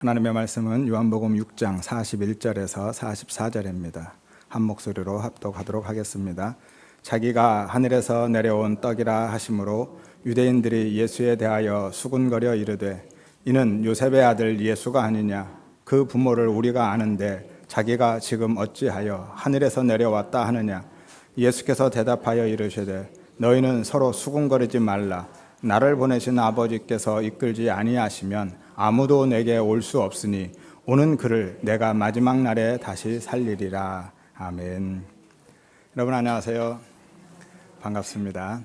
하나님의 말씀은 요한복음 6장 41절에서 44절입니다. 한 목소리로 합독하도록 하겠습니다. 자기가 하늘에서 내려온 떡이라 하심으로 유대인들이 예수에 대하여 수군거려 이르되 이는 요셉의 아들 예수가 아니냐. 그 부모를 우리가 아는데 자기가 지금 어찌하여 하늘에서 내려왔다 하느냐. 예수께서 대답하여 이르시되 너희는 서로 수군거리지 말라. 나를 보내신 아버지께서 이끌지 아니하시면 아무도 내게 올 수 없으니 오는 그를 내가 마지막 날에 다시 살리리라. 아멘. 여러분 안녕하세요. 반갑습니다.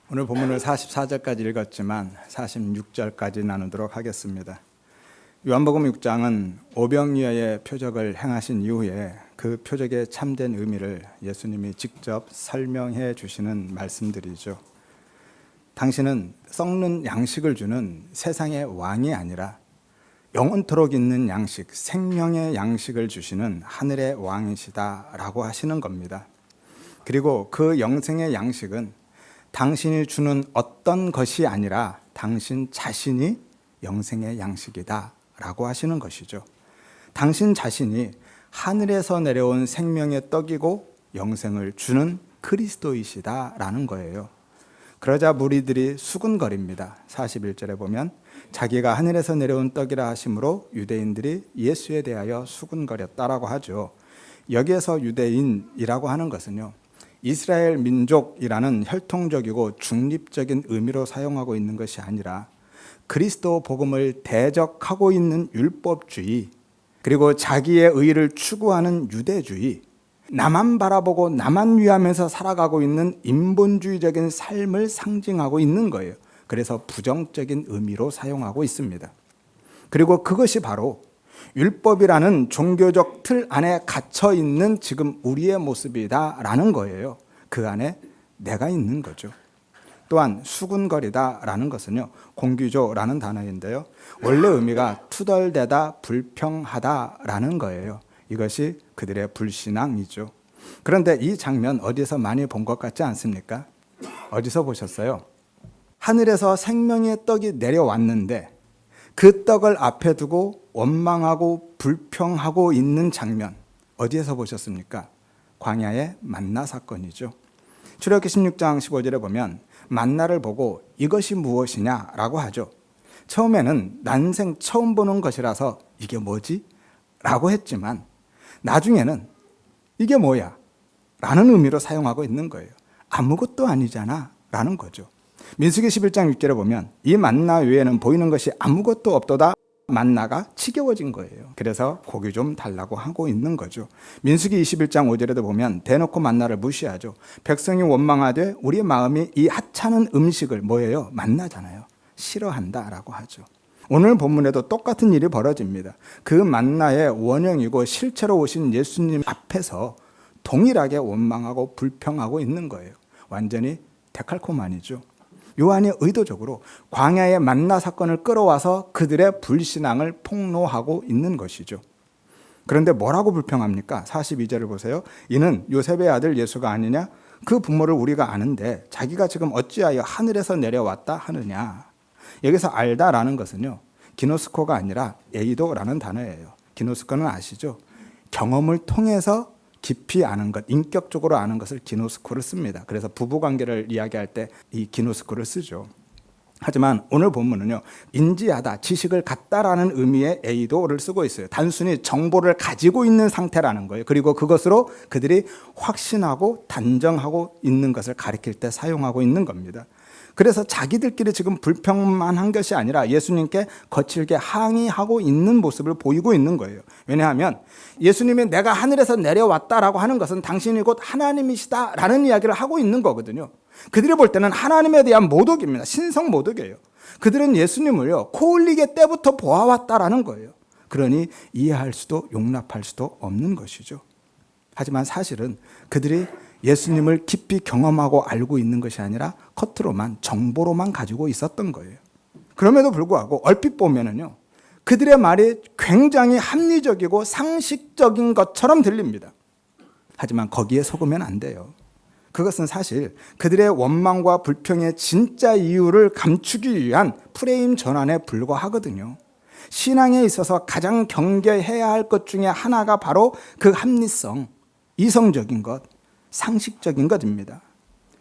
오늘 본문을 44절까지 읽었지만 46절까지 나누도록 하겠습니다. 요한복음 6장은 오병이어의 표적을 행하신 이후에 그 표적의 참된 의미를 예수님이 직접 설명해 주시는 말씀들이죠. 당신은 썩는 양식을 주는 세상의 왕이 아니라 영원토록 있는 양식, 생명의 양식을 주시는 하늘의 왕이시다라고 하시는 겁니다. 그리고 그 영생의 양식은 당신이 주는 어떤 것이 아니라 당신 자신이 영생의 양식이다라고 하시는 것이죠. 당신 자신이 하늘에서 내려온 생명의 떡이고 영생을 주는 그리스도이시다라는 거예요. 그러자 무리들이 수군거립니다. 41절에 보면 자기가 하늘에서 내려온 떡이라 하심으로 유대인들이 예수에 대하여 수군거렸다라고 하죠. 여기에서 유대인이라고 하는 것은요, 이스라엘 민족이라는 혈통적이고 중립적인 의미로 사용하고 있는 것이 아니라 그리스도 복음을 대적하고 있는 율법주의, 그리고 자기의 의를 추구하는 유대주의, 나만 바라보고 나만 위하면서 살아가고 있는 인본주의적인 삶을 상징하고 있는 거예요. 그래서 부정적인 의미로 사용하고 있습니다. 그리고 그것이 바로 율법이라는 종교적 틀 안에 갇혀 있는 지금 우리의 모습이다라는 거예요. 그 안에 내가 있는 거죠. 또한 수군거리다라는 것은요, 공규조라는 단어인데요, 원래 의미가 투덜대다, 불평하다라는 거예요. 이것이 그들의 불신앙이죠. 그런데 이 장면 어디서 많이 본 것 같지 않습니까? 어디서 보셨어요? 하늘에서 생명의 떡이 내려왔는데 그 떡을 앞에 두고 원망하고 불평하고 있는 장면, 어디에서 보셨습니까? 광야의 만나 사건이죠. 출애굽기 16장 15절에 보면 만나를 보고 이것이 무엇이냐라고 하죠. 처음에는 난생 처음 보는 것이라서 이게 뭐지? 라고 했지만 나중에는 이게 뭐야? 라는 의미로 사용하고 있는 거예요. 아무것도 아니잖아 라는 거죠. 민수기 11장 6절에 보면 이 만나 외에는 보이는 것이 아무것도 없도다. 만나가 지겨워진 거예요. 그래서 고기 좀 달라고 하고 있는 거죠. 민수기 21장 5절에도 보면 대놓고 만나를 무시하죠. 백성이 원망하되 우리 마음이 이 하찮은 음식을 뭐예요? 만나잖아요. 싫어한다라고 하죠. 오늘 본문에도 똑같은 일이 벌어집니다. 그 만나의 원형이고 실체로 오신 예수님 앞에서 동일하게 원망하고 불평하고 있는 거예요. 완전히 데칼코마니죠. 요한이 의도적으로 광야의 만나 사건을 끌어와서 그들의 불신앙을 폭로하고 있는 것이죠. 그런데 뭐라고 불평합니까? 42절을 보세요. 이는 요셉의 아들 예수가 아니냐? 그 부모를 우리가 아는데 자기가 지금 어찌하여 하늘에서 내려왔다 하느냐? 여기서 알다라는 것은요, 기노스코가 아니라 에이도라는 단어예요. 기노스코는 아시죠? 경험을 통해서 깊이 아는 것, 인격적으로 아는 것을 기노스코를 씁니다. 그래서 부부관계를 이야기할 때 이 기노스코를 쓰죠. 하지만 오늘 본문은요, 인지하다, 지식을 갖다라는 의미의 에이도를 쓰고 있어요. 단순히 정보를 가지고 있는 상태라는 거예요. 그리고 그것으로 그들이 확신하고 단정하고 있는 것을 가리킬 때 사용하고 있는 겁니다. 그래서 자기들끼리 지금 불평만 한 것이 아니라 예수님께 거칠게 항의하고 있는 모습을 보이고 있는 거예요. 왜냐하면 예수님이 내가 하늘에서 내려왔다라고 하는 것은 당신이 곧 하나님이시다라는 이야기를 하고 있는 거거든요. 그들이 볼 때는 하나님에 대한 모독입니다. 신성 모독이에요. 그들은 예수님을요, 코 흘리게 때부터 보아왔다라는 거예요. 그러니 이해할 수도 용납할 수도 없는 것이죠. 하지만 사실은 그들이 예수님을 깊이 경험하고 알고 있는 것이 아니라 겉으로만, 정보로만 가지고 있었던 거예요. 그럼에도 불구하고 얼핏 보면은요, 그들의 말이 굉장히 합리적이고 상식적인 것처럼 들립니다. 하지만 거기에 속으면 안 돼요. 그것은 사실 그들의 원망과 불평의 진짜 이유를 감추기 위한 프레임 전환에 불과하거든요. 신앙에 있어서 가장 경계해야 할 것 중에 하나가 바로 그 합리성, 이성적인 것, 상식적인 것입니다.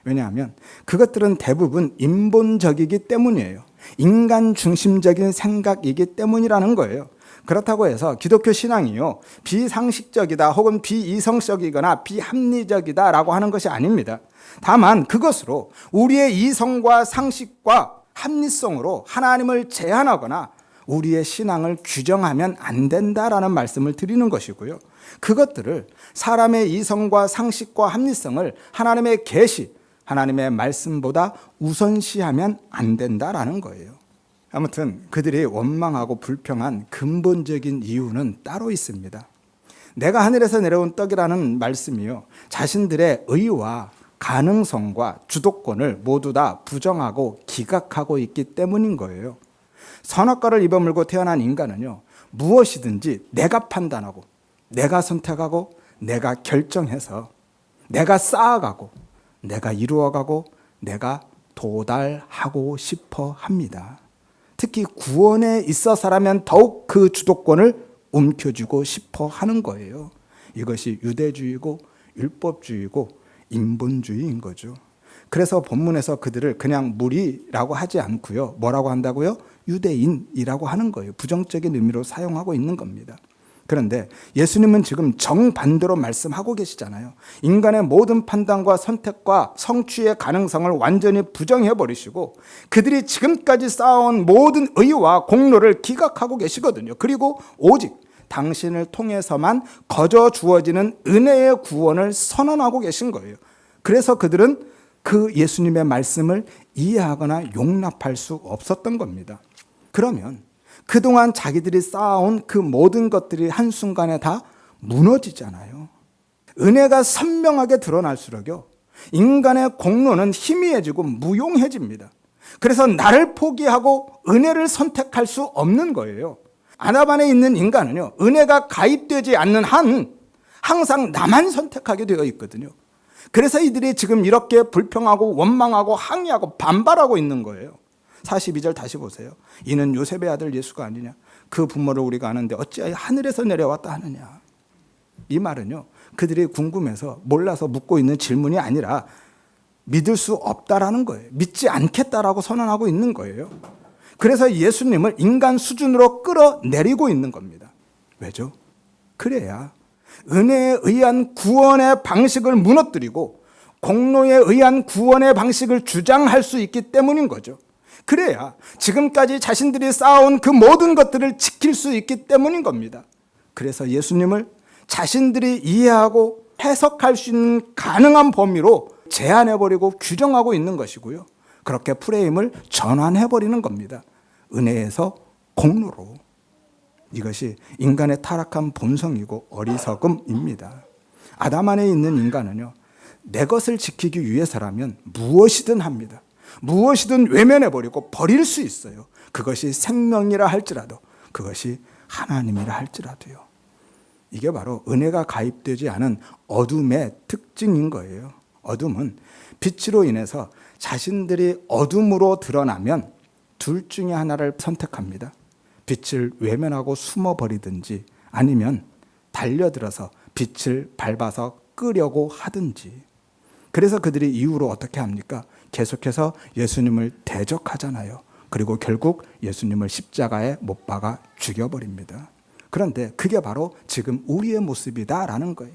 왜냐하면 그것들은 대부분 인본적이기 때문이에요. 인간 중심적인 생각이기 때문이라는 거예요. 그렇다고 해서 기독교 신앙이요, 비상식적이다 혹은 비이성적이거나 비합리적이다라고 하는 것이 아닙니다. 다만 그것으로 우리의 이성과 상식과 합리성으로 하나님을 제한하거나 우리의 신앙을 규정하면 안 된다라는 말씀을 드리는 것이고요. 그것들을 사람의 이성과 상식과 합리성을 하나님의 계시, 하나님의 말씀보다 우선시하면 안 된다라는 거예요. 아무튼 그들이 원망하고 불평한 근본적인 이유는 따로 있습니다. 내가 하늘에서 내려온 떡이라는 말씀이요, 자신들의 의와 가능성과 주도권을 모두 다 부정하고 기각하고 있기 때문인 거예요. 선악과를 입어물고 태어난 인간은요, 무엇이든지 내가 판단하고 내가 선택하고 내가 결정해서 내가 쌓아가고 내가 이루어가고 내가 도달하고 싶어 합니다. 특히 구원에 있어서라면 더욱 그 주도권을 움켜쥐고 싶어 하는 거예요. 이것이 유대주의고 율법주의고 인본주의인 거죠. 그래서 본문에서 그들을 그냥 무리라고 하지 않고요, 뭐라고 한다고요? 유대인이라고 하는 거예요. 부정적인 의미로 사용하고 있는 겁니다. 그런데 예수님은 지금 정반대로 말씀하고 계시잖아요. 인간의 모든 판단과 선택과 성취의 가능성을 완전히 부정해버리시고 그들이 지금까지 쌓아온 모든 의와 공로를 기각하고 계시거든요. 그리고 오직 당신을 통해서만 거저 주어지는 은혜의 구원을 선언하고 계신 거예요. 그래서 그들은 그 예수님의 말씀을 이해하거나 용납할 수 없었던 겁니다. 그러면 그동안 자기들이 쌓아온 그 모든 것들이 한순간에 다 무너지잖아요. 은혜가 선명하게 드러날수록요, 인간의 공로는 희미해지고 무용해집니다. 그래서 나를 포기하고 은혜를 선택할 수 없는 거예요. 아담 안에 있는 인간은요, 은혜가 가입되지 않는 한 항상 나만 선택하게 되어 있거든요. 그래서 이들이 지금 이렇게 불평하고 원망하고 항의하고 반발하고 있는 거예요. 42절 다시 보세요. 이는 요셉의 아들 예수가 아니냐? 그 부모를 우리가 아는데 어찌하여 하늘에서 내려왔다 하느냐? 이 말은요, 그들이 궁금해서 몰라서 묻고 있는 질문이 아니라 믿을 수 없다라는 거예요. 믿지 않겠다라고 선언하고 있는 거예요. 그래서 예수님을 인간 수준으로 끌어내리고 있는 겁니다. 왜죠? 그래야 은혜에 의한 구원의 방식을 무너뜨리고 공로에 의한 구원의 방식을 주장할 수 있기 때문인 거죠. 그래야 지금까지 자신들이 쌓아온 그 모든 것들을 지킬 수 있기 때문인 겁니다. 그래서 예수님을 자신들이 이해하고 해석할 수 있는 가능한 범위로 제한해버리고 규정하고 있는 것이고요. 그렇게 프레임을 전환해버리는 겁니다. 은혜에서 공로로. 이것이 인간의 타락한 본성이고 어리석음입니다. 아담 안에 있는 인간은요, 내 것을 지키기 위해서라면 무엇이든 합니다. 무엇이든 외면해버리고 버릴 수 있어요. 그것이 생명이라 할지라도, 그것이 하나님이라 할지라도요. 이게 바로 은혜가 가입되지 않은 어둠의 특징인 거예요. 어둠은 빛으로 인해서 자신들이 어둠으로 드러나면 둘 중에 하나를 선택합니다. 빛을 외면하고 숨어버리든지 아니면 달려들어서 빛을 밟아서 끄려고 하든지. 그래서 그들이 이후로 어떻게 합니까? 계속해서 예수님을 대적하잖아요. 그리고 결국 예수님을 십자가에 못 박아 죽여버립니다. 그런데 그게 바로 지금 우리의 모습이다라는 거예요.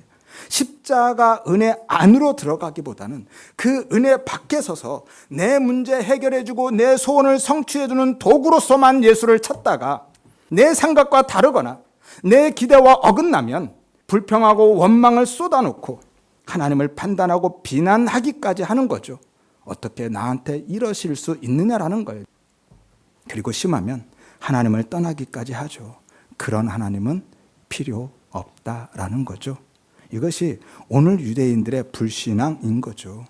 십자가 은혜 안으로 들어가기보다는 그 은혜 밖에 서서 내 문제 해결해주고 내 소원을 성취해주는 도구로서만 예수를 찾다가 내 생각과 다르거나 내 기대와 어긋나면 불평하고 원망을 쏟아놓고 하나님을 판단하고 비난하기까지 하는 거죠. 어떻게 나한테 이러실 수 있느냐라는 거예요. 그리고 심하면 하나님을 떠나기까지 하죠. 그런 하나님은 필요 없다라는 거죠. 이것이 오늘 유대인들의 불신앙인 거죠.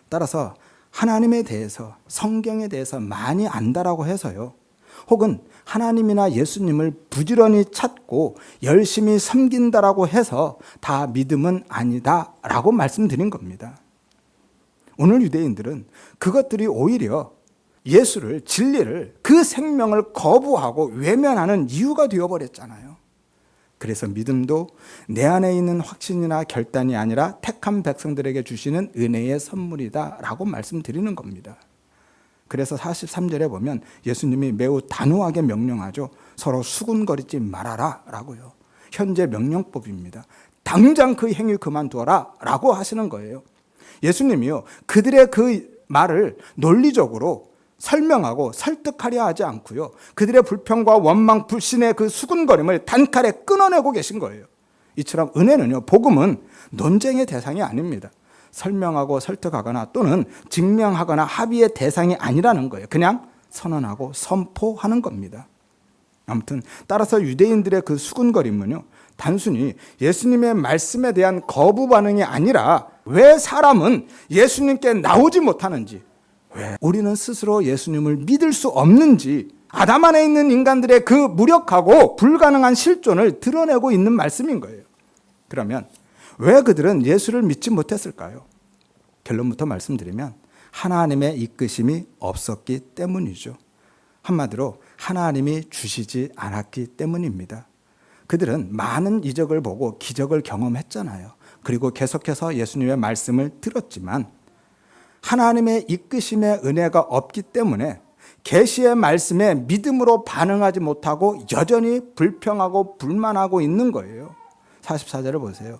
따라서 하나님에 대해서, 성경에 대해서 많이 안다라고 해서요, 혹은 하나님이나 예수님을 부지런히 찾고 열심히 섬긴다라고 해서 다 믿음은 아니다라고 말씀드린 겁니다. 오늘 유대인들은 그것들이 오히려 예수를, 진리를, 그 생명을 거부하고 외면하는 이유가 되어버렸잖아요. 그래서 믿음도 내 안에 있는 확신이나 결단이 아니라 택한 백성들에게 주시는 은혜의 선물이다 라고 말씀드리는 겁니다. 그래서 43절에 보면 예수님이 매우 단호하게 명령하죠. 서로 수군거리지 말아라 라고요. 현재 명령법입니다. 당장 그 행위 그만두어라 라고 하시는 거예요. 예수님이요, 그들의 그 말을 논리적으로 설명하고 설득하려 하지 않고요, 그들의 불평과 원망, 불신의 그 수군거림을 단칼에 끊어내고 계신 거예요. 이처럼 은혜는요, 복음은 논쟁의 대상이 아닙니다. 설명하고 설득하거나 또는 증명하거나 합의의 대상이 아니라는 거예요. 그냥 선언하고 선포하는 겁니다. 아무튼 따라서 유대인들의 그 수군거림은요, 단순히 예수님의 말씀에 대한 거부 반응이 아니라 왜 사람은 예수님께 나오지 못하는지, 왜 우리는 스스로 예수님을 믿을 수 없는지, 아담 안에 있는 인간들의 그 무력하고 불가능한 실존을 드러내고 있는 말씀인 거예요. 그러면 왜 그들은 예수를 믿지 못했을까요? 결론부터 말씀드리면 하나님의 이끄심이 없었기 때문이죠. 한마디로 하나님이 주시지 않았기 때문입니다. 그들은 많은 이적을 보고 기적을 경험했잖아요. 그리고 계속해서 예수님의 말씀을 들었지만 하나님의 이끄심의 은혜가 없기 때문에 계시의 말씀에 믿음으로 반응하지 못하고 여전히 불평하고 불만하고 있는 거예요. 44절을 보세요.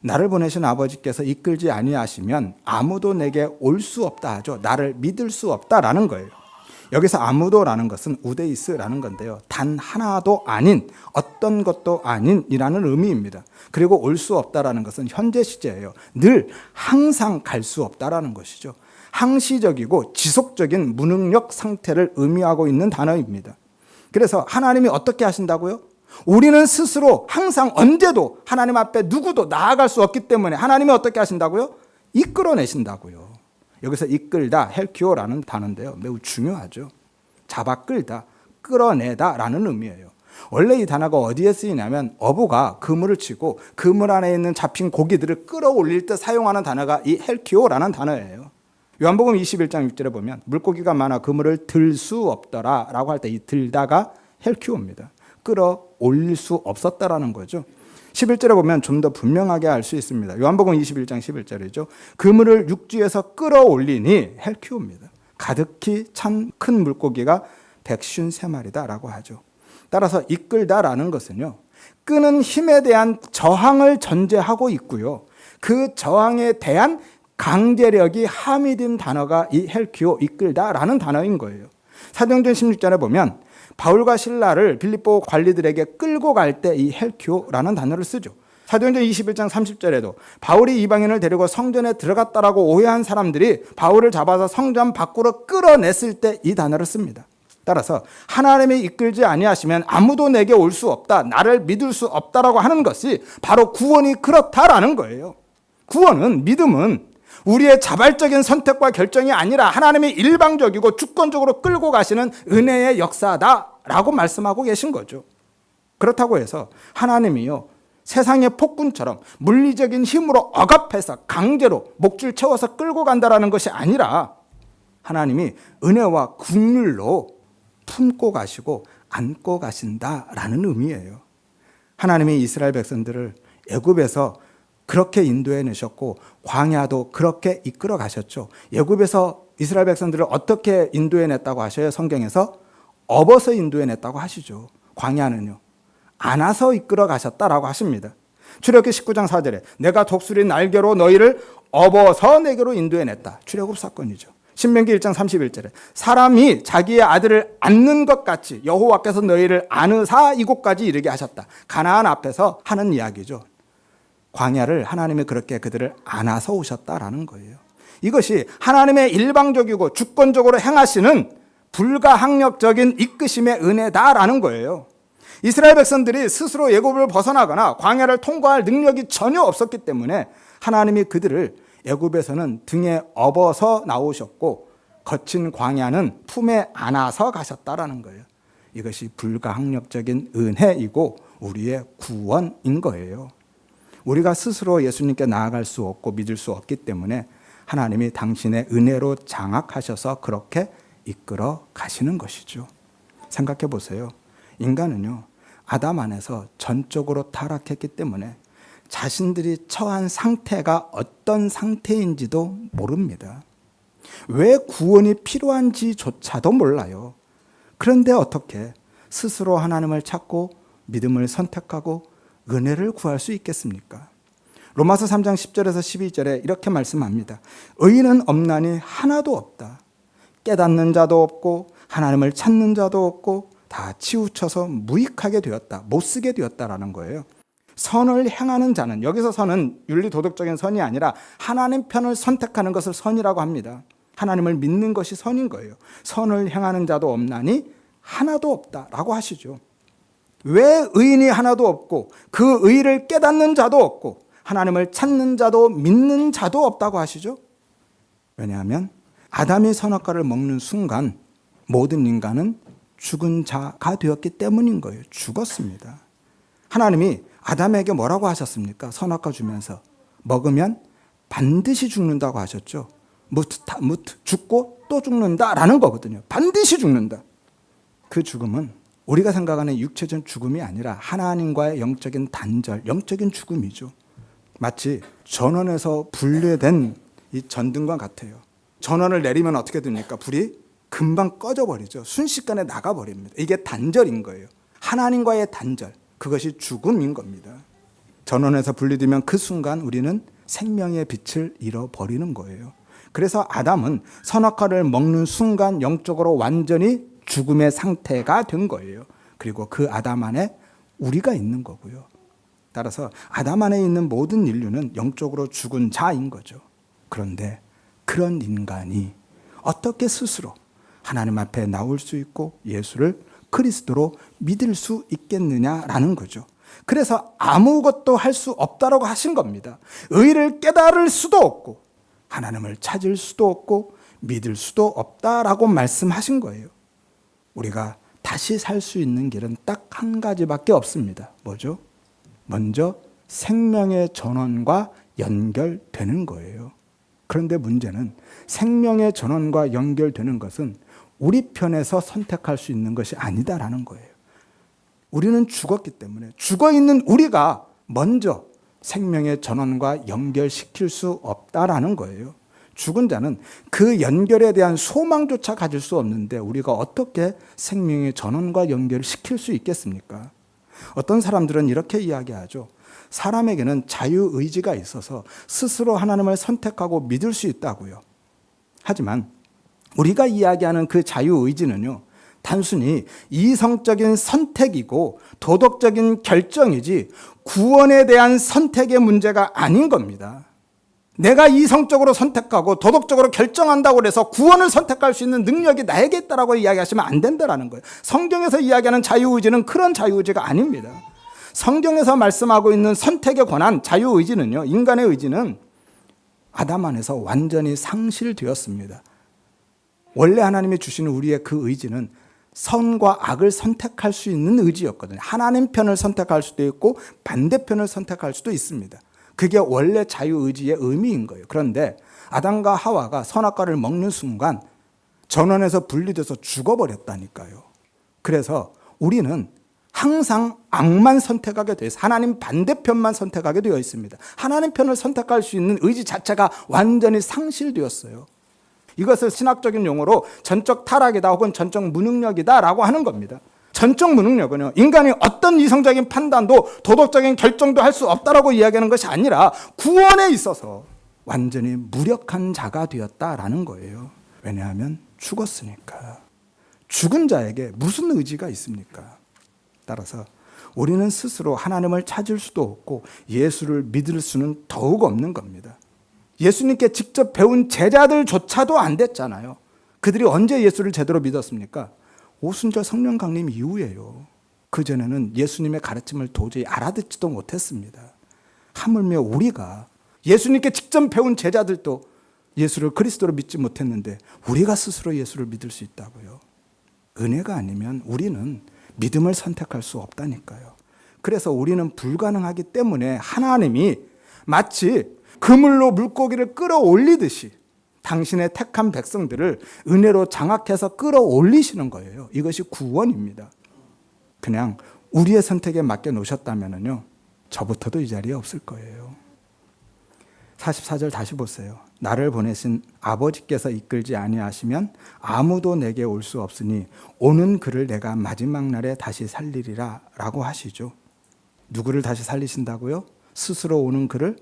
나를 보내신 아버지께서 이끌지 아니하시면 아무도 내게 올 수 없다 하죠. 나를 믿을 수 없다라는 거예요. 여기서 아무도라는 것은 우데이스라는 건데요, 단 하나도 아닌, 어떤 것도 아닌이라는 의미입니다. 그리고 올 수 없다라는 것은 현재 시제예요. 늘 항상 갈 수 없다라는 것이죠. 항시적이고 지속적인 무능력 상태를 의미하고 있는 단어입니다. 그래서 하나님이 어떻게 하신다고요? 우리는 스스로 항상 언제도 하나님 앞에 누구도 나아갈 수 없기 때문에 하나님이 어떻게 하신다고요? 이끌어내신다고요. 여기서 이끌다, 헬키오라는 단어인데요, 매우 중요하죠. 잡아 끌다, 끌어내다라는 의미예요. 원래 이 단어가 어디에 쓰이냐면 어부가 그물을 치고 그물 안에 있는 잡힌 고기들을 끌어올릴 때 사용하는 단어가 이 헬키오라는 단어예요. 요한복음 21장 6절에 보면 물고기가 많아 그물을 들 수 없더라 라고 할 때 이 들다가 헬키오입니다. 끌어올릴 수 없었다라는 거죠. 11절에 보면 좀 더 분명하게 알 수 있습니다. 요한복음 21장 11절이죠. 그물을 육지에서 끌어올리니 헬키오입니다. 가득히 찬 큰 물고기가 153마리다 라고 하죠. 따라서 이끌다라는 것은요, 끄는 힘에 대한 저항을 전제하고 있고요, 그 저항에 대한 강제력이 함의된 단어가 이 헬키오, 이끌다라는 단어인 거예요. 사도행전 16장에 보면 바울과 실라를 빌립보 관리들에게 끌고 갈 때 이 헬키오라는 단어를 쓰죠. 사도행전 21장 30절에도 바울이 이방인을 데리고 성전에 들어갔다라고 오해한 사람들이 바울을 잡아서 성전 밖으로 끌어냈을 때 이 단어를 씁니다. 따라서 하나님이 이끌지 아니하시면 아무도 내게 올 수 없다, 나를 믿을 수 없다라고 하는 것이 바로 구원이 그렇다라는 거예요. 구원은, 믿음은 우리의 자발적인 선택과 결정이 아니라 하나님이 일방적이고 주권적으로 끌고 가시는 은혜의 역사다라고 말씀하고 계신 거죠. 그렇다고 해서 하나님이요, 세상의 폭군처럼 물리적인 힘으로 억압해서 강제로 목줄 채워서 끌고 간다라는 것이 아니라 하나님이 은혜와 국률로 품고 가시고 안고 가신다라는 의미예요. 하나님이 이스라엘 백성들을 애굽에서 그렇게 인도해 내셨고 광야도 그렇게 이끌어 가셨죠. 애굽에서 이스라엘 백성들을 어떻게 인도해 냈다고 하셔요? 성경에서 업어서 인도해 냈다고 하시죠. 광야는요, 안아서 이끌어 가셨다라고 하십니다. 출애굽기 19장 4절에 내가 독수리 날개로 너희를 업어서 내게로 인도해 냈다. 출애굽 사건이죠. 신명기 1장 31절에 사람이 자기의 아들을 안는 것 같이 여호와께서 너희를 안으사 이곳까지 이르게 하셨다. 가나안 앞에서 하는 이야기죠. 광야를 하나님이 그렇게 그들을 안아서 오셨다라는 거예요. 이것이 하나님의 일방적이고 주권적으로 행하시는 불가항력적인 이끄심의 은혜다라는 거예요. 이스라엘 백성들이 스스로 애굽을 벗어나거나 광야를 통과할 능력이 전혀 없었기 때문에 하나님이 그들을 애굽에서는 등에 업어서 나오셨고 거친 광야는 품에 안아서 가셨다라는 거예요. 이것이 불가항력적인 은혜이고 우리의 구원인 거예요. 우리가 스스로 예수님께 나아갈 수 없고 믿을 수 없기 때문에 하나님이 당신의 은혜로 장악하셔서 그렇게 이끌어 가시는 것이죠. 생각해 보세요. 인간은요, 아담 안에서 전적으로 타락했기 때문에 자신들이 처한 상태가 어떤 상태인지도 모릅니다. 왜 구원이 필요한지조차도 몰라요. 그런데 어떻게 스스로 하나님을 찾고 믿음을 선택하고 은혜를 구할 수 있겠습니까? 로마서 3장 10절에서 12절에 이렇게 말씀합니다. 의인은 없나니 하나도 없다. 깨닫는 자도 없고 하나님을 찾는 자도 없고 다 치우쳐서 무익하게 되었다. 못쓰게 되었다라는 거예요. 선을 행하는 자는, 여기서 선은 윤리도덕적인 선이 아니라 하나님 편을 선택하는 것을 선이라고 합니다. 하나님을 믿는 것이 선인 거예요. 선을 행하는 자도 없나니 하나도 없다라고 하시죠. 왜 의인이 하나도 없고 그 의를 깨닫는 자도 없고 하나님을 찾는 자도 믿는 자도 없다고 하시죠? 왜냐하면 아담이 선악과를 먹는 순간 모든 인간은 죽은 자가 되었기 때문인 거예요. 죽었습니다. 하나님이 아담에게 뭐라고 하셨습니까? 선악과 주면서 먹으면 반드시 죽는다고 하셨죠. 무트 죽고 또 죽는다라는 거거든요. 반드시 죽는다. 그 죽음은 우리가 생각하는 육체적 죽음이 아니라 하나님과의 영적인 단절, 영적인 죽음이죠. 마치 전원에서 분리된 이 전등과 같아요. 전원을 내리면 어떻게 됩니까? 불이 금방 꺼져버리죠. 순식간에 나가버립니다. 이게 단절인 거예요. 하나님과의 단절, 그것이 죽음인 겁니다. 전원에서 분리되면 그 순간 우리는 생명의 빛을 잃어버리는 거예요. 그래서 아담은 선악과를 먹는 순간 영적으로 완전히 죽음의 상태가 된 거예요. 그리고 그 아담 안에 우리가 있는 거고요. 따라서 아담 안에 있는 모든 인류는 영적으로 죽은 자인 거죠. 그런데 그런 인간이 어떻게 스스로 하나님 앞에 나올 수 있고 예수를 그리스도로 믿을 수 있겠느냐라는 거죠. 그래서 아무것도 할 수 없다라고 하신 겁니다. 의를 깨달을 수도 없고 하나님을 찾을 수도 없고 믿을 수도 없다라고 말씀하신 거예요. 우리가 다시 살 수 있는 길은 딱 한 가지밖에 없습니다. 뭐죠? 먼저 생명의 전원과 연결되는 거예요. 그런데 문제는 생명의 전원과 연결되는 것은 우리 편에서 선택할 수 있는 것이 아니다라는 거예요. 우리는 죽었기 때문에 죽어있는 우리가 먼저 생명의 전원과 연결시킬 수 없다라는 거예요. 죽은 자는 그 연결에 대한 소망조차 가질 수 없는데 우리가 어떻게 생명의 전원과 연결시킬 수 있겠습니까? 어떤 사람들은 이렇게 이야기하죠. 사람에게는 자유의지가 있어서 스스로 하나님을 선택하고 믿을 수 있다고요. 하지만 우리가 이야기하는 그 자유의지는요, 단순히 이성적인 선택이고 도덕적인 결정이지 구원에 대한 선택의 문제가 아닌 겁니다. 내가 이성적으로 선택하고 도덕적으로 결정한다고 해서 구원을 선택할 수 있는 능력이 나에게 있다라고 이야기하시면 안 된다는 거예요. 성경에서 이야기하는 자유의지는 그런 자유의지가 아닙니다. 성경에서 말씀하고 있는 선택의 권한, 자유의지는요, 인간의 의지는 아담 안에서 완전히 상실되었습니다. 원래 하나님이 주시는 우리의 그 의지는 선과 악을 선택할 수 있는 의지였거든요. 하나님 편을 선택할 수도 있고 반대편을 선택할 수도 있습니다. 그게 원래 자유의지의 의미인 거예요. 그런데 아담과 하와가 선악과를 먹는 순간 전원에서 분리돼서 죽어버렸다니까요. 그래서 우리는 항상 악만 선택하게 되어 있어요. 하나님 반대편만 선택하게 되어 있습니다. 하나님 편을 선택할 수 있는 의지 자체가 완전히 상실되었어요. 이것을 신학적인 용어로 전적 타락이다 혹은 전적 무능력이다 라고 하는 겁니다. 전적 무능력은요, 인간이 어떤 이성적인 판단도 도덕적인 결정도 할 수 없다라고 이야기하는 것이 아니라 구원에 있어서 완전히 무력한 자가 되었다라는 거예요. 왜냐하면 죽었으니까. 죽은 자에게 무슨 의지가 있습니까? 따라서 우리는 스스로 하나님을 찾을 수도 없고 예수를 믿을 수는 더욱 없는 겁니다. 예수님께 직접 배운 제자들조차도 안 됐잖아요. 그들이 언제 예수를 제대로 믿었습니까? 오순절 성령 강림 이후에요. 그전에는 예수님의 가르침을 도저히 알아듣지도 못했습니다. 하물며 우리가 예수님께 직접 배운 제자들도 예수를 그리스도로 믿지 못했는데 우리가 스스로 예수를 믿을 수 있다고요. 은혜가 아니면 우리는 믿음을 선택할 수 없다니까요. 그래서 우리는 불가능하기 때문에 하나님이 마치 그물로 물고기를 끌어올리듯이 당신의 택한 백성들을 은혜로 장악해서 끌어올리시는 거예요. 이것이 구원입니다. 그냥 우리의 선택에 맡겨 놓으셨다면요, 저부터도 이 자리에 없을 거예요. 44절 다시 보세요. 나를 보내신 아버지께서 이끌지 아니하시면 아무도 내게 올 수 없으니 오는 그를 내가 마지막 날에 다시 살리리라 라고 하시죠. 누구를 다시 살리신다고요? 스스로 오는 그를?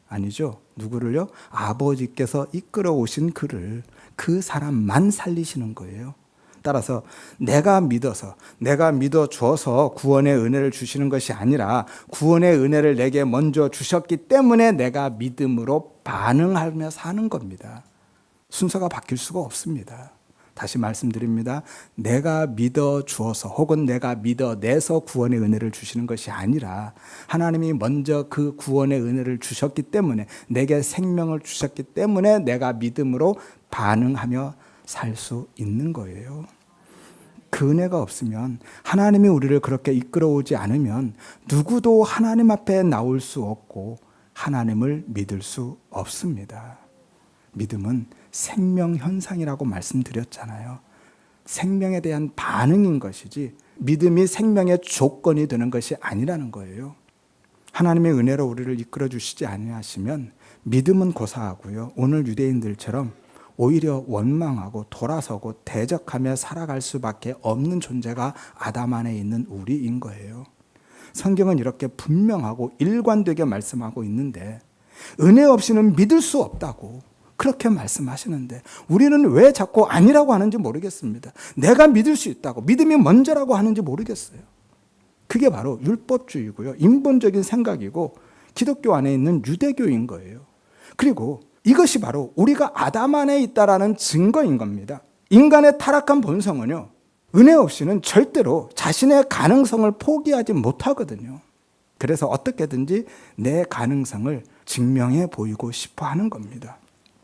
아니죠. 누구를요? 아버지께서 이끌어 오신 그를, 그 사람만 살리시는 거예요. 따라서 내가 믿어 주어서 구원의 은혜를 주시는 것이 아니라 구원의 은혜를 내게 먼저 주셨기 때문에 내가 믿음으로 반응하며 사는 겁니다. 순서가 바뀔 수가 없습니다. 다시 말씀드립니다. 내가 믿어 주어서 혹은 내가 믿어내서 구원의 은혜를 주시는 것이 아니라 하나님이 먼저 그 구원의 은혜를 주셨기 때문에, 내게 생명을 주셨기 때문에 내가 믿음으로 반응하며 살 수 있는 거예요. 그 은혜가 없으면, 하나님이 우리를 그렇게 이끌어오지 않으면 누구도 하나님 앞에 나올 수 없고 하나님을 믿을 수 없습니다. 믿음은 생명 현상이라고 말씀드렸잖아요. 생명에 대한 반응인 것이지 믿음이 생명의 조건이 되는 것이 아니라는 거예요. 하나님의 은혜로 우리를 이끌어 주시지 아니하시면 믿음은 고사하고요, 오늘 유대인들처럼 오히려 원망하고 돌아서고 대적하며 살아갈 수밖에 없는 존재가 아담 안에 있는 우리인 거예요. 성경은 이렇게 분명하고 일관되게 말씀하고 있는데, 은혜 없이는 믿을 수 없다고 그렇게 말씀하시는데 우리는 왜 자꾸 아니라고 하는지 모르겠습니다. 내가 믿을 수 있다고, 믿음이 먼저라고 하는지 모르겠어요. 그게 바로 율법주의고요, 인본적인 생각이고 기독교 안에 있는 유대교인 거예요. 그리고 이것이 바로 우리가 아담 안에 있다라는 증거인 겁니다. 인간의 타락한 본성은요, 은혜 없이는 절대로 자신의 가능성을 포기하지 못하거든요. 그래서 어떻게든지 내 가능성을 증명해 보이고 싶어 하는 겁니다.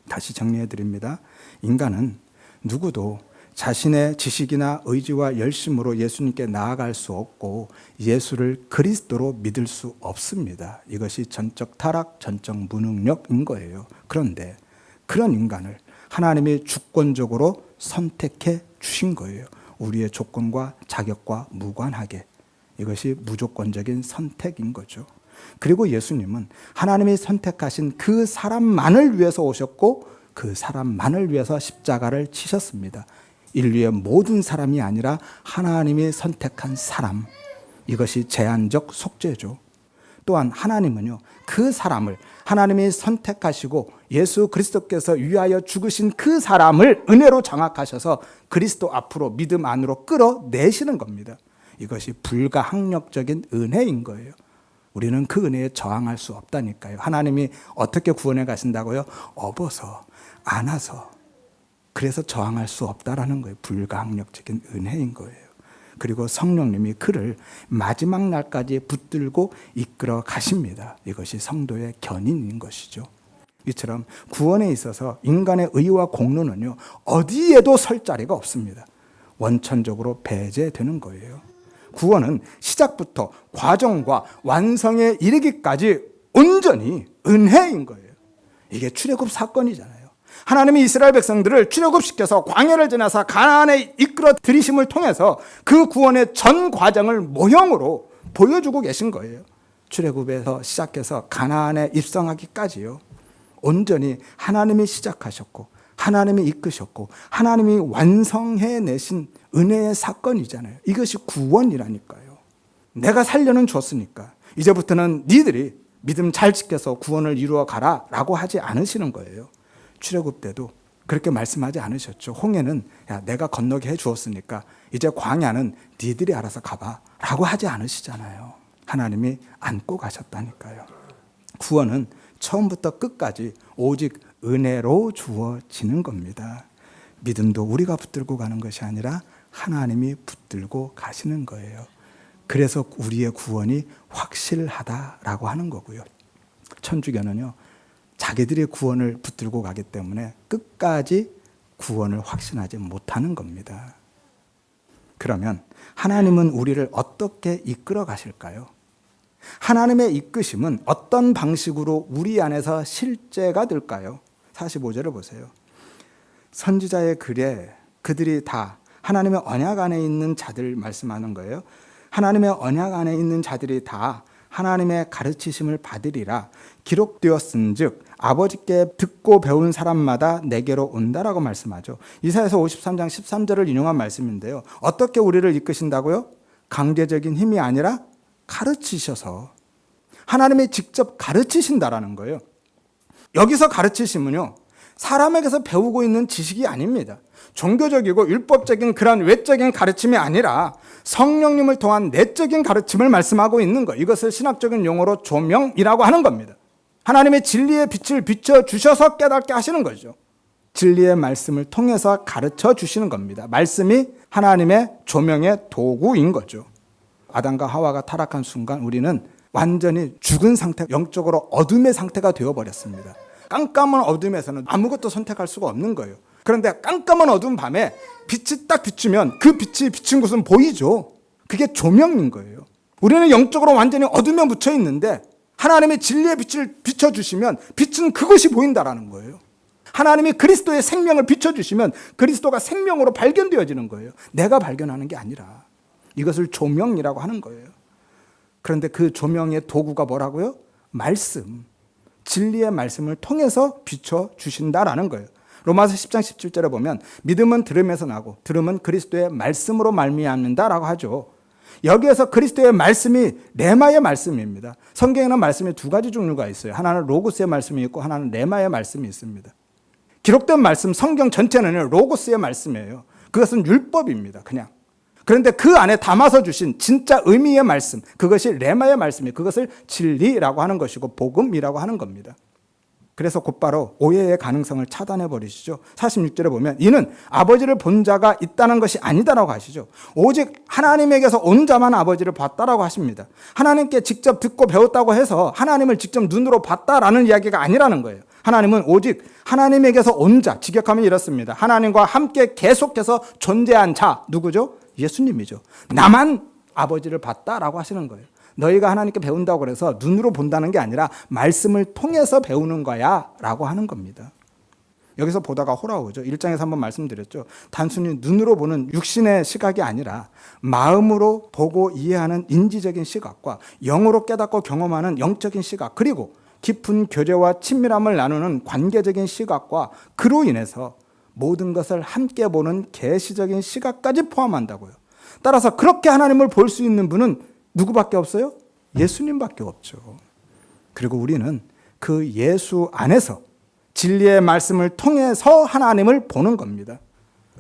다시 정리해 드립니다. 인간은 누구도 자신의 지식이나 의지와 열심으로 예수님께 나아갈 수 없고 예수를 그리스도로 믿을 수 없습니다. 이것이 전적 타락, 전적 무능력인 거예요. 그런데 그런 인간을 하나님이 주권적으로 선택해 주신 거예요. 우리의 조건과 자격과 무관하게. 이것이 무조건적인 선택인 거죠. 그리고 예수님은 하나님이 선택하신 그 사람만을 위해서 오셨고 그 사람만을 위해서 십자가를 치셨습니다. 인류의 모든 사람이 아니라 하나님이 선택한 사람, 이것이 제한적 속죄죠. 또한 하나님은요, 그 사람을 하나님이 선택하시고 예수 그리스도께서 위하여 죽으신 그 사람을 은혜로 장악하셔서 그리스도 앞으로 믿음 안으로 끌어내시는 겁니다. 이것이 불가항력적인 은혜인 거예요. 우리는 그 은혜에 저항할 수 없다니까요. 하나님이 어떻게 구원해 가신다고요? 업어서, 안아서. 그래서 저항할 수 없다라는 거예요. 불가항력적인 은혜인 거예요. 그리고 성령님이 그를 마지막 날까지 붙들고 이끌어 가십니다. 이것이 성도의 견인인 것이죠. 이처럼 구원에 있어서 인간의 의와 공로는요, 어디에도 설 자리가 없습니다. 원천적으로 배제되는 거예요. 구원은 시작부터 과정과 완성에 이르기까지 온전히 은혜인 거예요. 이게 출애굽 사건이잖아요. 하나님이 이스라엘 백성들을 출애굽시켜서 광야를 지나서 가나안에 이끌어 들이심을 통해서 그 구원의 전 과정을 모형으로 보여주고 계신 거예요. 출애굽에서 시작해서 가나안에 입성하기까지요, 온전히 하나님이 시작하셨고 하나님이 이끄셨고 하나님이 완성해내신 은혜의 사건이잖아요. 이것이 구원이라니까요. 내가 살려는 줬으니까 이제부터는 니들이 믿음 잘 지켜서 구원을 이루어 가라 라고 하지 않으시는 거예요. 출애굽 때도 그렇게 말씀하지 않으셨죠. 홍해는 야, 내가 건너게 해주었으니까 이제 광야는 니들이 알아서 가봐 라고 하지 않으시잖아요. 하나님이 안고 가셨다니까요. 구원은 처음부터 끝까지 오직 은혜로 주어지는 겁니다. 믿음도 우리가 붙들고 가는 것이 아니라 하나님이 붙들고 가시는 거예요. 그래서 우리의 구원이 확실하다라고 하는 거고요. 천주교는요, 자기들의 구원을 붙들고 가기 때문에 끝까지 구원을 확신하지 못하는 겁니다. 그러면 하나님은 우리를 어떻게 이끌어 가실까요? 하나님의 이끄심은 어떤 방식으로 우리 안에서 실제가 될까요? 45절을 보세요. 선지자의 글에 그들이 다 하나님의 언약 안에 있는 자들 말씀하는 거예요. 하나님의 언약 안에 있는 자들이 다 하나님의 가르치심을 받으리라 기록되었은즉 아버지께 듣고 배운 사람마다 내게로 온다라고 말씀하죠. 이사야서 53장 13절을 인용한 말씀인데요. 어떻게 우리를 이끄신다고요? 강제적인 힘이 아니라 가르치셔서 하나님이 직접 가르치신다라는 거예요. 여기서 가르치심은요, 사람에게서 배우고 있는 지식이 아닙니다. 종교적이고 율법적인 그런 외적인 가르침이 아니라 성령님을 통한 내적인 가르침을 말씀하고 있는 것. 이것을 신학적인 용어로 조명이라고 하는 겁니다. 하나님의 진리의 빛을 비춰주셔서 깨닫게 하시는 거죠. 진리의 말씀을 통해서 가르쳐 주시는 겁니다. 말씀이 하나님의 조명의 도구인 거죠. 아담과 하와가 타락한 순간 우리는 완전히 죽은 상태, 영적으로 어둠의 상태가 되어버렸습니다. 깜깜한 어둠에서는 아무것도 선택할 수가 없는 거예요. 그런데 깜깜한 어두운 밤에 빛이 딱 비추면 그 빛이 비친 곳은 보이죠. 그게 조명인 거예요. 우리는 영적으로 완전히 어둠에 묻혀 있는데 하나님의 진리의 빛을 비춰주시면 빛은 그것이 보인다라는 거예요. 하나님이 그리스도의 생명을 비춰주시면 그리스도가 생명으로 발견되어지는 거예요. 내가 발견하는 게 아니라. 이것을 조명이라고 하는 거예요. 그런데 그 조명의 도구가 뭐라고요? 말씀. 진리의 말씀을 통해서 비춰주신다라는 거예요. 로마서 10장 17절에 보면 믿음은 들음에서 나고 들음은 그리스도의 말씀으로 말미암는다라고 하죠. 여기에서 그리스도의 말씀이 레마의 말씀입니다. 성경에는 말씀이 두 가지 종류가 있어요. 하나는 로고스의 말씀이 있고 하나는 레마의 말씀이 있습니다. 기록된 말씀, 성경 전체는 로고스의 말씀이에요. 그것은 율법입니다. 그냥. 그런데 그 안에 담아서 주신 진짜 의미의 말씀, 그것이 레마의 말씀이에요. 그것을 진리라고 하는 것이고 복음이라고 하는 겁니다. 그래서 곧바로 오해의 가능성을 차단해 버리시죠. 46절에 보면 이는 아버지를 본 자가 있다는 것이 아니다라고 하시죠. 오직 하나님에게서 온 자만 아버지를 봤다라고 하십니다. 하나님께 직접 듣고 배웠다고 해서 하나님을 직접 눈으로 봤다라는 이야기가 아니라는 거예요. 하나님은 오직 하나님에게서 온 자, 직역하면 이렇습니다. 하나님과 함께 계속해서 존재한 자, 누구죠? 예수님이죠. 나만 아버지를 봤다라고 하시는 거예요. 너희가 하나님께 배운다고 그래서 눈으로 본다는 게 아니라 말씀을 통해서 배우는 거야 라고 하는 겁니다. 여기서 보다가 호라오죠. 1장에서 한번 말씀드렸죠. 단순히 눈으로 보는 육신의 시각이 아니라 마음으로 보고 이해하는 인지적인 시각과 영으로 깨닫고 경험하는 영적인 시각, 그리고 깊은 교제와 친밀함을 나누는 관계적인 시각과 그로 인해서 모든 것을 함께 보는 계시적인 시각까지 포함한다고요. 따라서 그렇게 하나님을 볼 수 있는 분은 누구밖에 없어요? 예수님밖에 없죠. 그리고 우리는 그 예수 안에서 진리의 말씀을 통해서 하나님을 보는 겁니다.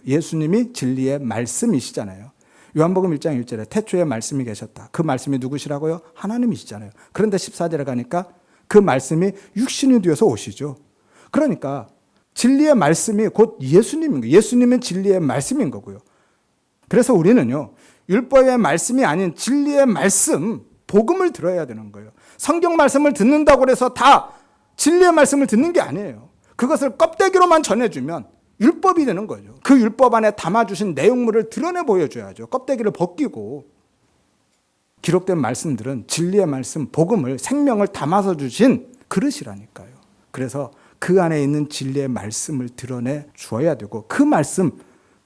예수님이 진리의 말씀이시잖아요. 요한복음 1장 1절에 태초에 말씀이 계셨다. 그 말씀이 누구시라고요? 하나님이시잖아요. 그런데 14절에 가니까 그 말씀이 육신이 되어서 오시죠. 그러니까 진리의 말씀이 곧 예수님인 거예요. 예수님은 진리의 말씀인 거고요. 그래서 우리는요, 율법의 말씀이 아닌 진리의 말씀, 복음을 들어야 되는 거예요. 성경 말씀을 듣는다고 해서 다 진리의 말씀을 듣는 게 아니에요. 그것을 껍데기로만 전해주면 율법이 되는 거죠. 그 율법 안에 담아주신 내용물을 드러내 보여줘야죠. 껍데기를 벗기고. 기록된 말씀들은 진리의 말씀, 복음을, 생명을 담아서 주신 그릇이라니까요. 그래서 그 안에 있는 진리의 말씀을 드러내 주어야 되고 그 말씀,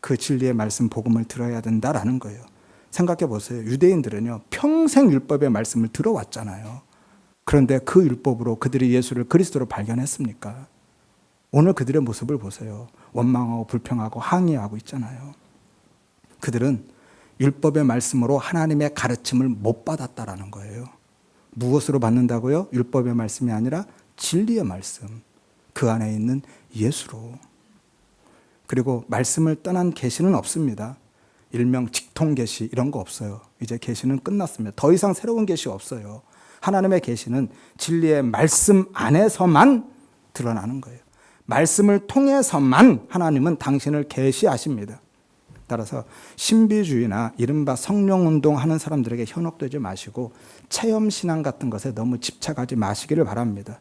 그 진리의 말씀, 복음을 들어야 된다라는 거예요. 생각해 보세요. 유대인들은요, 평생 율법의 말씀을 들어왔잖아요. 그런데 그 율법으로 그들이 예수를 그리스도로 발견했습니까? 오늘 그들의 모습을 보세요. 원망하고 불평하고 항의하고 있잖아요. 그들은 율법의 말씀으로 하나님의 가르침을 못 받았다라는 거예요. 무엇으로 받는다고요? 율법의 말씀이 아니라 진리의 말씀. 그 안에 있는 예수로. 그리고 말씀을 떠난 계시는 없습니다. 일명 직통 계시 이런 거 없어요. 이제 계시는 끝났습니다. 더 이상 새로운 계시 없어요. 하나님의 계시는 진리의 말씀 안에서만 드러나는 거예요. 말씀을 통해서만 하나님은 당신을 계시하십니다. 따라서 신비주의나 이른바 성령운동 하는 사람들에게 현혹되지 마시고 체험신앙 같은 것에 너무 집착하지 마시기를 바랍니다.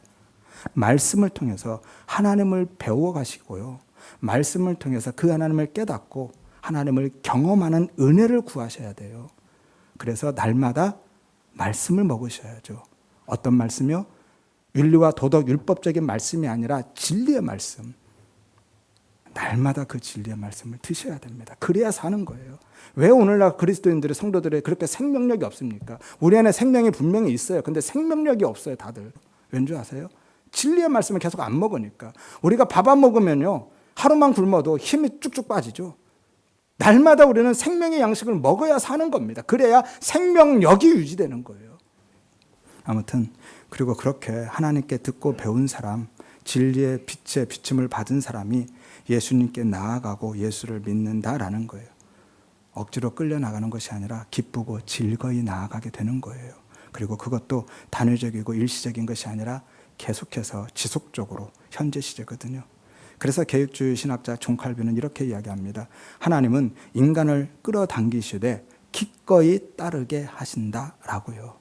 말씀을 통해서 하나님을 배워가시고요. 말씀을 통해서 그 하나님을 깨닫고 하나님을 경험하는 은혜를 구하셔야 돼요. 그래서 날마다 말씀을 먹으셔야죠. 어떤 말씀이요? 윤리와 도덕, 율법적인 말씀이 아니라 진리의 말씀. 날마다 그 진리의 말씀을 드셔야 됩니다. 그래야 사는 거예요. 왜 오늘날 그리스도인들의 성도들이 그렇게 생명력이 없습니까? 우리 안에 생명이 분명히 있어요. 근데 생명력이 없어요, 다들. 왠지 아세요? 진리의 말씀을 계속 안 먹으니까. 우리가 밥 안 먹으면요, 하루만 굶어도 힘이 쭉쭉 빠지죠. 날마다 우리는 생명의 양식을 먹어야 사는 겁니다. 그래야 생명력이 유지되는 거예요. 아무튼 그리고 그렇게 하나님께 듣고 배운 사람, 진리의 빛의 비춤을 받은 사람이 예수님께 나아가고 예수를 믿는다라는 거예요. 억지로 끌려나가는 것이 아니라 기쁘고 즐거이 나아가게 되는 거예요. 그리고 그것도 단회적이고 일시적인 것이 아니라 계속해서 지속적으로 현재 시제거든요. 그래서 개혁주의 신학자 존 칼빈은 이렇게 이야기합니다. 하나님은 인간을 끌어당기시되 기꺼이 따르게 하신다라고요.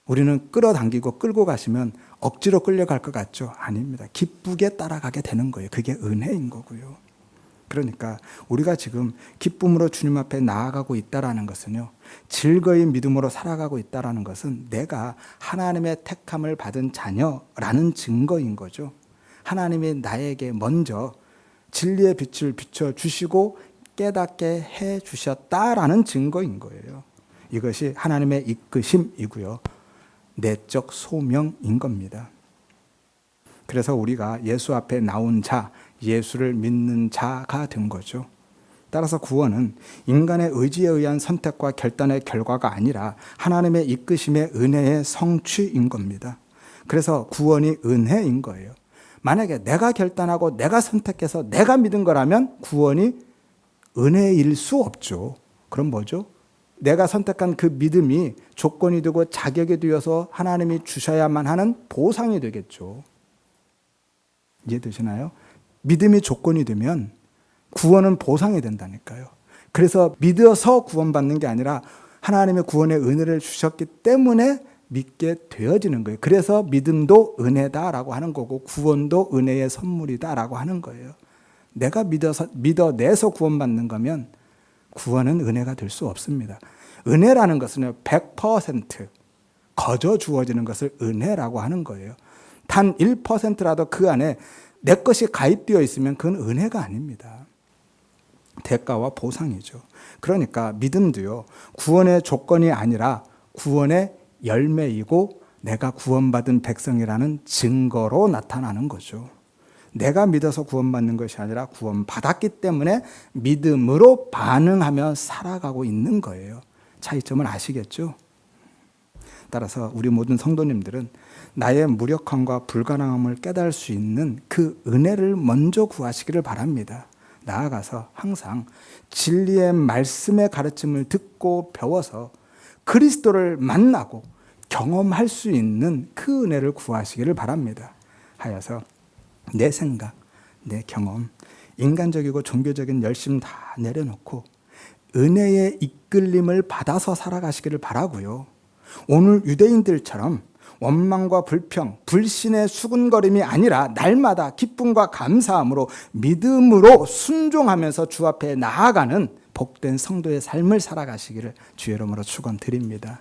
우리는 끌어당기고 끌고 가시면 억지로 끌려갈 것 같죠? 아닙니다. 기쁘게 따라가게 되는 거예요. 그게 은혜인 거고요. 그러니까 우리가 지금 기쁨으로 주님 앞에 나아가고 있다라는 것은요, 즐거이 믿음으로 살아가고 있다라는 것은 내가 하나님의 택함을 받은 자녀라는 증거인 거죠. 하나님이 나에게 먼저 진리의 빛을 비춰주시고 깨닫게 해주셨다라는 증거인 거예요. 이것이 하나님의 이끄심이고요, 내적 소명인 겁니다. 그래서 우리가 예수 앞에 나온 자, 예수를 믿는 자가 된 거죠. 따라서 구원은 인간의 의지에 의한 선택과 결단의 결과가 아니라 하나님의 이끄심의 은혜의 성취인 겁니다. 그래서 구원이 은혜인 거예요. 만약에 내가 결단하고 내가 선택해서 내가 믿은 거라면 구원이 은혜일 수 없죠. 그럼 뭐죠? 내가 선택한 그 믿음이 조건이 되고 자격이 되어서 하나님이 주셔야만 하는 보상이 되겠죠. 이해되시나요? 믿음이 조건이 되면 구원은 보상이 된다니까요. 그래서 믿어서 구원받는 게 아니라 하나님의 구원의 은혜를 주셨기 때문에 믿게 되어지는 거예요. 그래서 믿음도 은혜다라고 하는 거고 구원도 은혜의 선물이다라고 하는 거예요. 내가 믿어내서 구원받는 거면 구원은 은혜가 될 수 없습니다. 은혜라는 것은 100% 거저 주어지는 것을 은혜라고 하는 거예요. 단 1%라도 그 안에 내 것이 가입되어 있으면 그건 은혜가 아닙니다. 대가와 보상이죠. 그러니까 믿음도요, 구원의 조건이 아니라 구원의 열매이고 내가 구원받은 백성이라는 증거로 나타나는 거죠. 내가 믿어서 구원받는 것이 아니라 구원받았기 때문에 믿음으로 반응하며 살아가고 있는 거예요. 차이점을 아시겠죠? 따라서 우리 모든 성도님들은 나의 무력함과 불가능함을 깨달을 수 있는 그 은혜를 먼저 구하시기를 바랍니다. 나아가서 항상 진리의 말씀의 가르침을 듣고 배워서 그리스도를 만나고 경험할 수 있는 그 은혜를 구하시기를 바랍니다. 하여서 내 생각, 내 경험, 인간적이고 종교적인 열심 다 내려놓고 은혜의 이끌림을 받아서 살아가시기를 바라고요. 오늘 유대인들처럼 원망과 불평, 불신의 수군거림이 아니라 날마다 기쁨과 감사함으로 믿음으로 순종하면서 주 앞에 나아가는 복된 성도의 삶을 살아가시기를 주의 이름으로 축원드립니다.